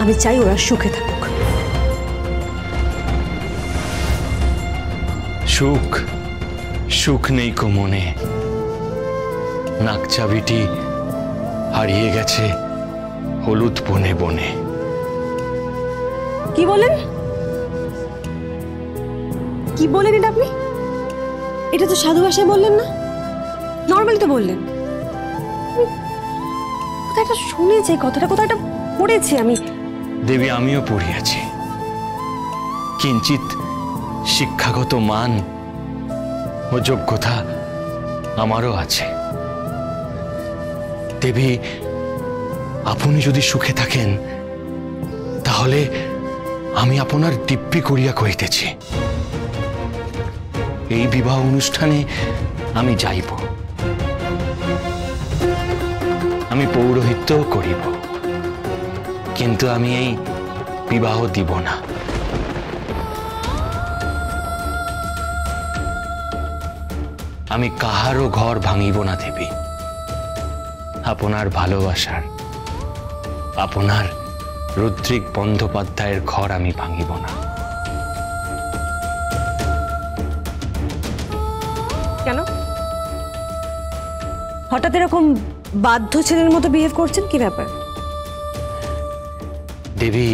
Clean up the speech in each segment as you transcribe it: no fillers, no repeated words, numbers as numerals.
আমি চাই ওরা সুখে থাকুক। সুখ সুখ নেই কো মনে, নাকচাবিটি হারিয়ে গেছে হলুদ বনে বনে। কি বলেন? কি বলেন এটা আপনি? এটা তো সাধু ভাষায় বললেন না, নর্মালি তো বললেন। কথাটা শুনেছি, কথাটা পড়েছি আমি। দেবী, আমিও পড়িয়াছি। কিঞ্চিত শিক্ষাগত মান ও যোগ্যতা আমারও আছে। দেবী, আপনি যদি সুখে থাকেন তাহলে আমি আপনার দিব্যি করিয়া কহিতেছি, এই বিবাহ অনুষ্ঠানে আমি যাইব, আমি পৌরোহিত্য করিব, কিন্তু আমি এই বিবাহ দিব না। আমি কাহারও ঘর ভাঙিব না দেবী। আপনার ভালোবাসার, আপনার রুদ্রিক বন্দ্যোপাধ্যায়ের ঘর আমি ভাঙিব না। কেন হঠাৎ এরকম বাধ্য ছেলের মতো বিহেভ করছেন? কি ব্যাপার? দেবী,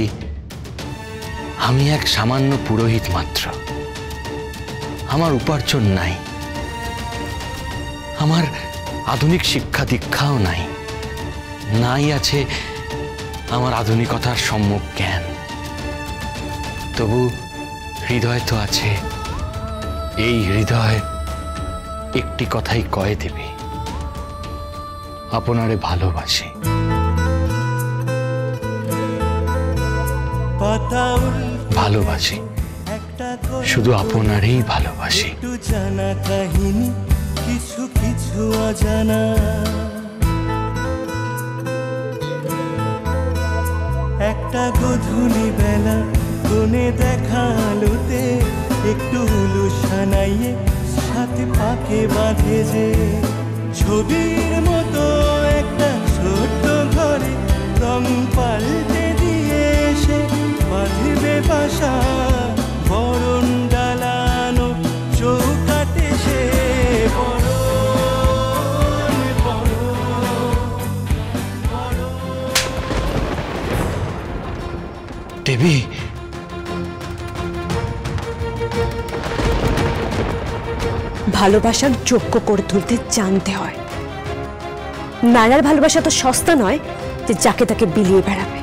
আমি এক সামান্য পুরোহিত মাত্র। আমার উপার্জন নাই, আমার আধুনিক শিক্ষা দীক্ষাও নাই, নাই আছে আমার আধুনিকতার সম্যক জ্ঞান। তবু হৃদয় তো আছে। এই হৃদয় একটি কথাই কয়ে দেবে, আপনারে ভালোবাসি। ভালোবাসি, শুধু আপনারই ভালোবাসি। জানা কাহিনী কিছু কিছু অজানা, একটা গধূলি বেলা কোণে দেখা আলোতে একটু হুলু সানাইয়ে সাথে পাকে বাঁধে যে ছবির মতো একটা ছোট্ট ঘরে রং পাল্টে দিয়ে এসে বাঁধবে বাসা, বরণ ডালানো চৌকাটে সে দেবী, ভালোবাসার যোগ্য করে তুলতে জানতে হয়। নায়ার ভালোবাসা তো সস্তা নয় যে যাকে তাকে বিলিয়ে বেড়াবে।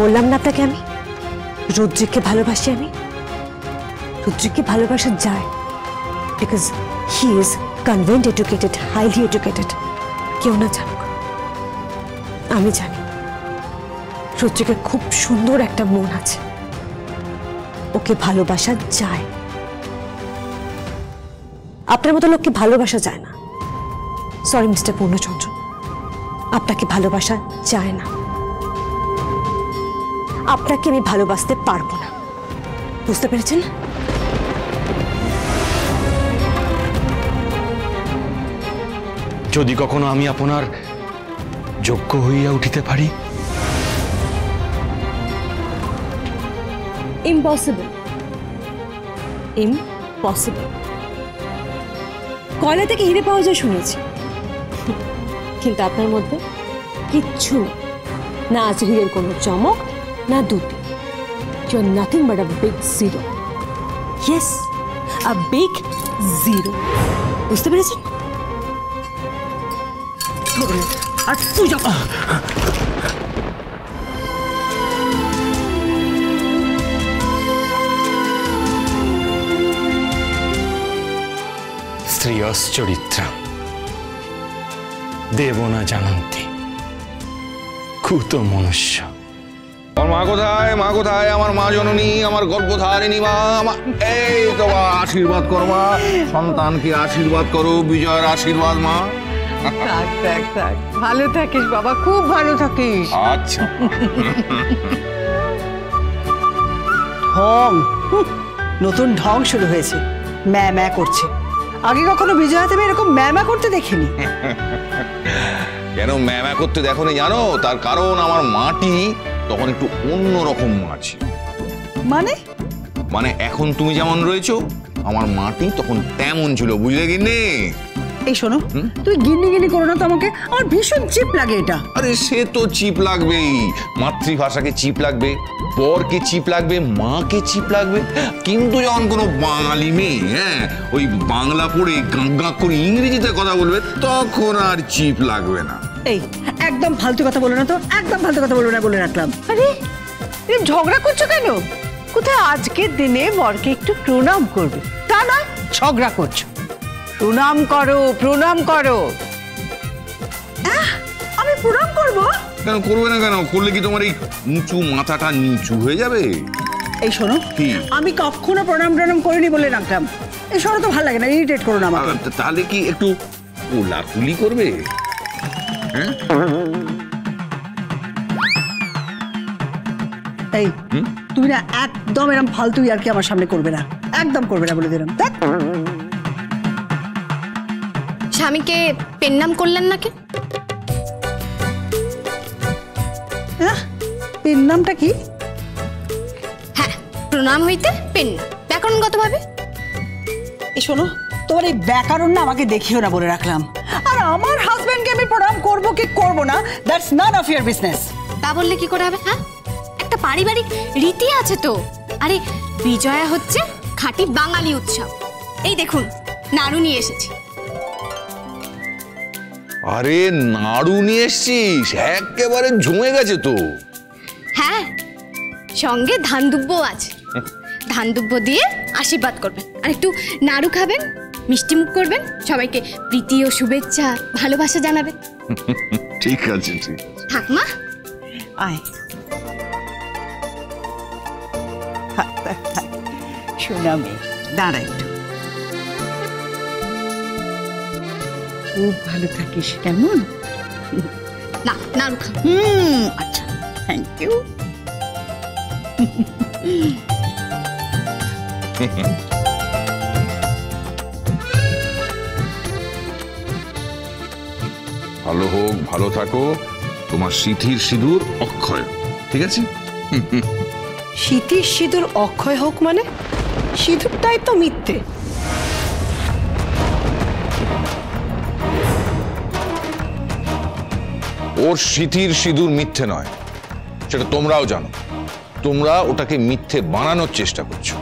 বললাম না আপনাকে, আমি রুদ্রিককে ভালোবাসি। আমি রুদ্রিককে ভালোবাসা যায় because he is convent educated, highly educated. কেউ না জানুক, আমি জানি রুদ্রিকের খুব সুন্দর একটা মন আছে, ওকে ভালোবাসা যায়। আপনার মতো লোককে ভালোবাসা যায় না। সরি মিস্টার পূর্ণচন্দ্র, আপনাকে ভালোবাসা যায় না। আপনাকে আমি ভালোবাসতে পারবো না, বুঝতে পেরেছেন? যদি কখনো আমি আপনার যোগ্য হইয়া উঠিতে পারি। Impossible, impossible. কয়লা থেকে হিরে পাওয়া যায় শুনেছি, কিন্তু আপনার মধ্যে কিচ্ছু না আছে। হীরের কোনো চমক না দুটি। You are nothing but a big zero. Yes, a big zero. বুঝতে পেরেছেন? আর তুই যখন স্ত্রিয়শ্চরিত্রা দেব না জানন্তি কুত মনুষ্য। আমার মা কোথায়? মা কোথায়? আমার মা জননী, আমার গর্ভধারিণী মা। এই তো মা, আশীর্বাদ করো মা, সন্তানকে আশীর্বাদ করো, বিজয়ের আশীর্বাদ মা। থাক থাক থাক, ভালো থাকিস বাবা, খুব ভালো থাকিস। আচ্ছা। ঢং, নতুন ঢং শুরু হয়েছে, ম্যা ম্যা করছে। আগে কখনো বিজয়া দেবী এরকম ম্যা ম্যা করতে দেখিনি। কেন ম্যামা করতে দেখো নি জানো? তার কারণ আমার মাটি তখন একটু অন্যরকম মা ছিল। মানে মানে এখন তুমি যেমন রয়েছো, আমার মাটি তখন তেমন ছিল, বুঝলে গিন্নি? এই শোনো, তুই গিন্নি গিন্নি করো না তো আমাকে, আমার ভীষণ চিপ লাগে এটা। আরে সে তো চিপ লাগবেই, মাতৃভাষাকে চিপ লাগবে, পরকে চিপ লাগবে, মাকে চিপ লাগবে, কিন্তু যখন কোনো বাঙালি মেয়ে ওই বাংলা পড়ে গাঁ করে ইংরেজিতে কথা বলবে, তখন আর চিপ লাগবে না। এই একদম ফালতু কথা বলো না তো, একদম ফালতু কথা বলবো না বলে রাখলাম। আরে ঝগড়া করছো কেন? কোথায় আজকের দিনে বরকে একটু প্রণাম করবে, তা নয় ঝগড়া করছো। প্রণাম করো, প্রণাম করো। আমি প্রণাম করব? কেন করবে না? কেন করলে কি তোমার এই উঁচু মাথাটা নিচু হয়ে যাবে? এই শোনো, আমি কখনো প্রণাম টনাম করিনি বলে রাখলাম। এই শোনো তো ভালো লাগে না, ইরিটেট করো না আমাকে। তাহলে কি একটু কোলাকুলি করবে? এই তুমি না একদম এরকম ফালতু আর কি আমার সামনে করবে না, একদম করবে না বলে দিলাম। দেখ স্বামীকে পেন নাম করলেন নাকি? পেন নামটা কি? হ্যাঁ, প্রণাম হইতে পেন নাম, ব্যাকরণগত ভাবে। এই শোনো, তোমার এই ব্যাকরণ না আমাকে দেখিও না বলে রাখলাম। আর আমার হাজবেন্ডকে আমি প্রণাম করবো কি করবো না, that's none of your business. তা বললে কি করে হবে? হ্যাঁ, একটা পারিবারিক রীতি আছে তো। আরে বিজয়া হচ্ছে খাঁটি বাঙালি উৎসব। এই দেখুন, নাড়ু নিয়ে এসেছি। আরে নাড়ু নিয়ে এসছিস? একেবারে জমে গেছে তো। হ্যাঁ, সঙ্গে ধান দুব্বও আছে। ধান দুব্ব দিয়ে আশীর্বাদ করবেন, আর একটু নাড়ু খাবেন, মিষ্টি মুখ করবেন, সবাইকে প্রীতি ও শুভেচ্ছা ভালোবাসা জানাবেন। ঠিক আছে, ঠিক থাক মা। আয় শোনা মেয়ে, দাঁড়া একটু। খুব ভালো থাকিস, কেমন? না, নাড়ু খা। আচ্ছা, থ্যাংক ইউ। ভালো হোক, ভালো থাকো, তোমার সিঁথির সিঁদুর অক্ষয়। ঠিক আছে? শীতের সিঁদুর অক্ষয় হোক মানে? সিঁদুরটাই তো মিথ্যে। ওর সিঁথির সিঁদুর মিথ্যে নয়, সেটা তোমরাও জানো। তোমরা ওটাকে মিথ্যে বানানোর চেষ্টা করছো।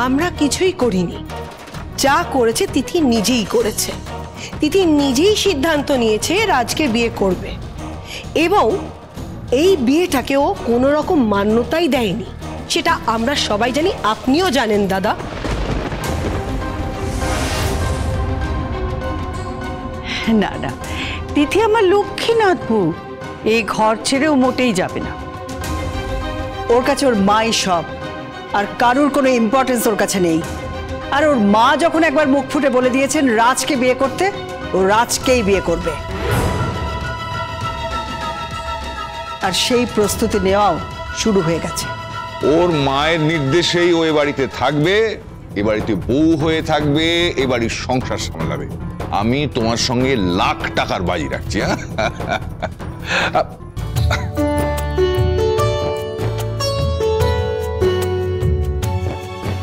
আমরা কিছুই করিনি, যা করেছে তিথি নিজেই করেছে। তিথি নিজেই সিদ্ধান্ত নিয়েছে রাজকে বিয়ে করবে, এবং এই বিয়েটাকে ও কোনো রকম মান্যতাই দেয়নি, সেটা আমরা সবাই জানি, আপনিও জানেন দাদা। না না, তিথি আমার লক্ষ্মীনাথ বউ, এই ঘর ছেড়েও মোটেই যাবে না। ওর কাছে ওর মাই সব, আর কারুর কোনো ইম্পর্টেন্স ওর কাছে নেই। আর ওর মা যখন একবার মুখ ফুটে বলে দিয়েছেন রাজকে বিয়ে করতে, ও রাজকেই বিয়ে করবে। আর সেই প্রস্তুতি নেওয়াও শুরু হয়ে গেছে। ওর মায়ের নির্দেশেই ও এ বাড়িতে থাকবে, এ বাড়িতে বউ হয়ে থাকবে, এ বাড়ির সংসার সামলাবে। আমি তোমার সঙ্গে লাখ টাকার বাজি রাখছি।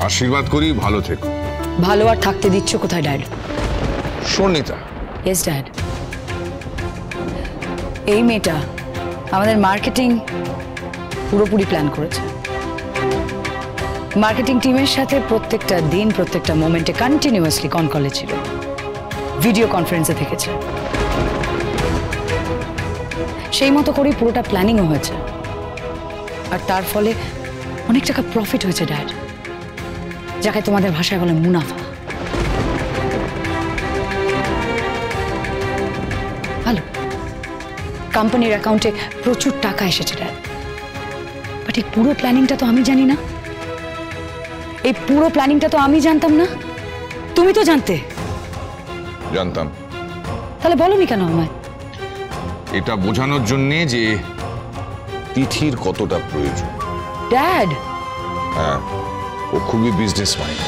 আশীর্বাদ করি, ভালো থেকো। ভালো আর থাকতে দিচ্ছ কোথায় ড্যাড? সুনিতা। Yes dad. এই মেয়েটা আমাদের মার্কেটিং পুরোপুরি প্ল্যান করেছে। মার্কেটিং টিমের সাথে প্রত্যেকটা দিন, প্রত্যেকটা মোমেন্টে কন্টিনিউয়াসলি কলে ছিল, ভিডিও কনফারেন্সে থেকেছে। সেই মতো করেই পুরোটা প্ল্যানিংও হয়েছে, আর তার ফলে অনেক টাকা প্রফিট হয়েছে ড্যাড, যাকে তোমাদের ভাষায় বলে মুনাফা। ভালো, কোম্পানির অ্যাকাউন্টে প্রচুর টাকা এসেছে ড্যাড, বাট এই পুরো প্ল্যানিংটা তো আমি জানি না। এই পুরো প্ল্যানিংটা তো আমি জানতাম না, তুমি তো জানতে। জানতাম। তাহলে বলনি কেন আমায়? এটা বোঝানোর জন্যে যে তিথির কতটা প্রয়োজন। ড্যাড, হ্যাঁ, ও খুবই বিজনেস মাইন্ড।